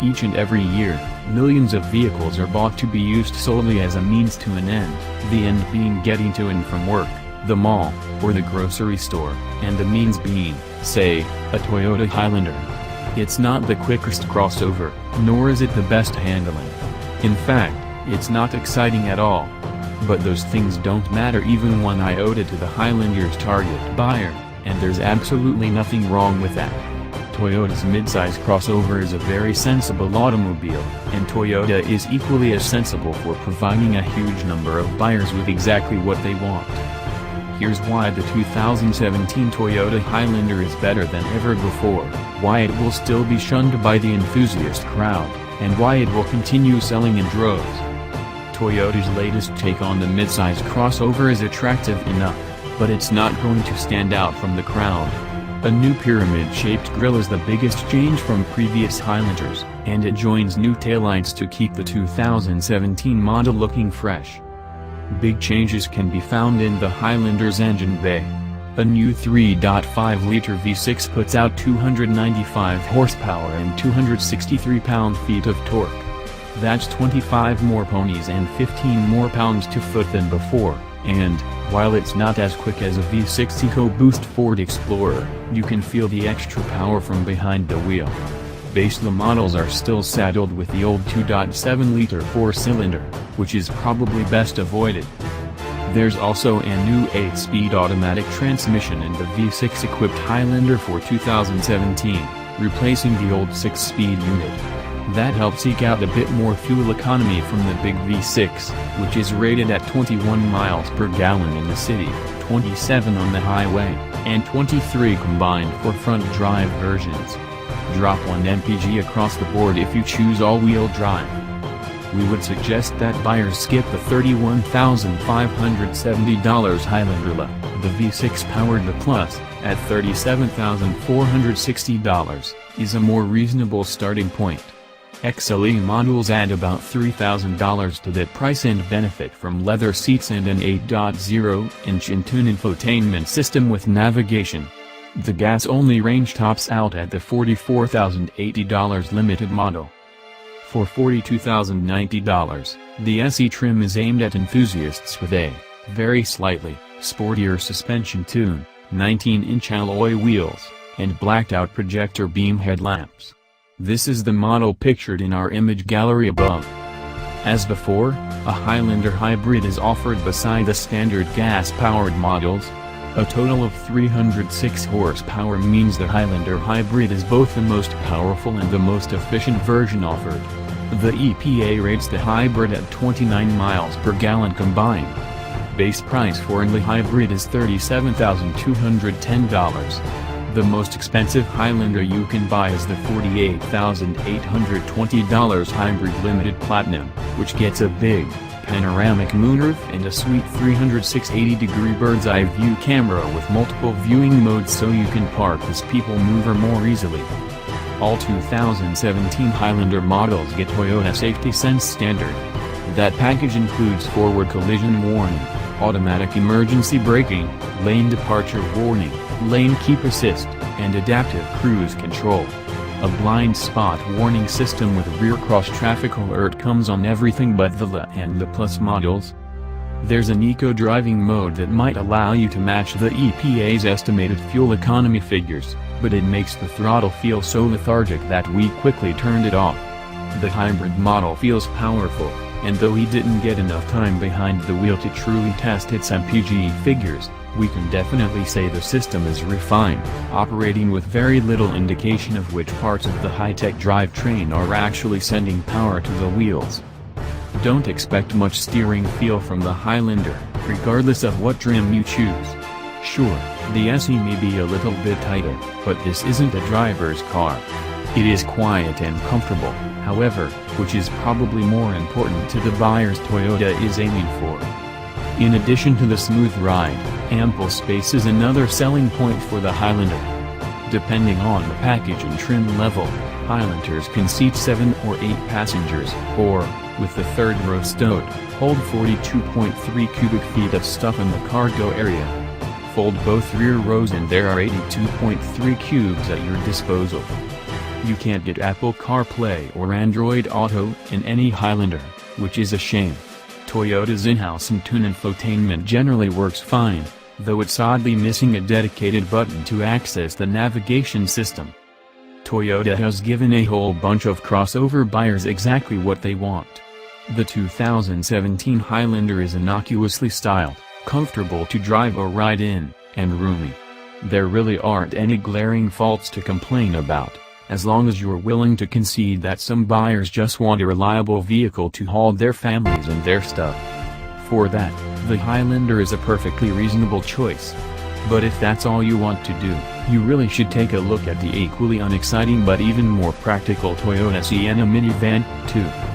Each and every year, millions of vehicles are bought to be used solely as a means to an end, the end being getting to and from work, the mall, or the grocery store, and the means being, say, a Toyota Highlander. It's not the quickest crossover, nor is it the best handling. In fact, it's not exciting at all. But those things don't matter even one iota to the Highlander's target buyer, and there's absolutely nothing wrong with that. Toyota's midsize crossover is a very sensible automobile, and Toyota is equally as sensible for providing a huge number of buyers with exactly what they want. Here's why the 2017 Toyota Highlander is better than ever before, why it will still be shunned by the enthusiast crowd, and why it will continue selling in droves. Toyota's latest take on the midsize crossover is attractive enough, but it's not going to stand out from the crowd. A new pyramid-shaped grille is the biggest change from previous Highlanders, and it joins new taillights to keep the 2017 model looking fresh. Big changes can be found in the Highlander's engine bay. A new 3.5-liter V6 puts out 295 horsepower and 263 pound-feet of torque. That's 25 more ponies and 15 more pounds-to-foot than before, and, while it's not as quick as a V6 EcoBoost Ford Explorer, you can feel the extra power from behind the wheel. The models are still saddled with the old 2.7-liter four-cylinder, which is probably best avoided. There's also a new 8-speed automatic transmission in the V6-equipped Highlander for 2017, replacing the old 6-speed unit. That helps eke out a bit more fuel economy from the big V6, which is rated at 21 miles per gallon in the city, 27 on the highway, and 23 combined for front-drive versions. Drop 1 mpg across the board if you choose all-wheel drive. We would suggest that buyers skip the $31,570 Highlander. The V6 powered the Plus, at $37,460, is a more reasonable starting point. XLE models add about $3,000 to that price and benefit from leather seats and an 8.0-inch in-tune infotainment system with navigation. The gas-only range tops out at the $44,080 limited model. For $42,090, the SE trim is aimed at enthusiasts with a, very slightly, sportier suspension tune, 19-inch alloy wheels, and blacked-out projector beam headlamps. This is the model pictured in our image gallery above. As before, a Highlander hybrid is offered beside the standard gas-powered models. A total of 306 horsepower means the Highlander hybrid is both the most powerful and the most efficient version offered. The EPA rates the hybrid at 29 miles per gallon combined. Base price for the hybrid is $37,210. The most expensive Highlander you can buy is the $48,820 Hybrid Limited Platinum, which gets a big, panoramic moonroof and a sweet 360-degree bird's-eye view camera with multiple viewing modes so you can park this people mover more easily. All 2017 Highlander models get Toyota Safety Sense standard. That package includes forward collision warning, automatic emergency braking, lane departure warning, lane keep assist, and adaptive cruise control. A blind spot warning system with rear cross-traffic alert comes on everything but the LE and the Plus models. There's an eco-driving mode that might allow you to match the EPA's estimated fuel economy figures, but it makes the throttle feel so lethargic that we quickly turned it off. The hybrid model feels powerful, and though he didn't get enough time behind the wheel to truly test its MPG figures, we can definitely say the system is refined, operating with very little indication of which parts of the high-tech drivetrain are actually sending power to the wheels. Don't expect much steering feel from the Highlander, regardless of what trim you choose. Sure, the SE may be a little bit tighter, but this isn't a driver's car. It is quiet and comfortable, however, which is probably more important to the buyers Toyota is aiming for. In addition to the smooth ride, ample space is another selling point for the Highlander. Depending on the package and trim level, Highlanders can seat 7 or 8 passengers, or, with the third row stowed, hold 42.3 cubic feet of stuff in the cargo area. Fold both rear rows and there are 82.3 cubes at your disposal. You can't get Apple CarPlay or Android Auto in any Highlander, which is a shame. Toyota's in-house Entune infotainment generally works fine, though it's oddly missing a dedicated button to access the navigation system. Toyota has given a whole bunch of crossover buyers exactly what they want. The 2017 Highlander is innocuously styled, comfortable to drive or ride in, and roomy. There really aren't any glaring faults to complain about, as long as you're willing to concede that some buyers just want a reliable vehicle to haul their families and their stuff. For that, the Highlander is a perfectly reasonable choice. But if that's all you want to do, you really should take a look at the equally unexciting but even more practical Toyota Sienna minivan, too.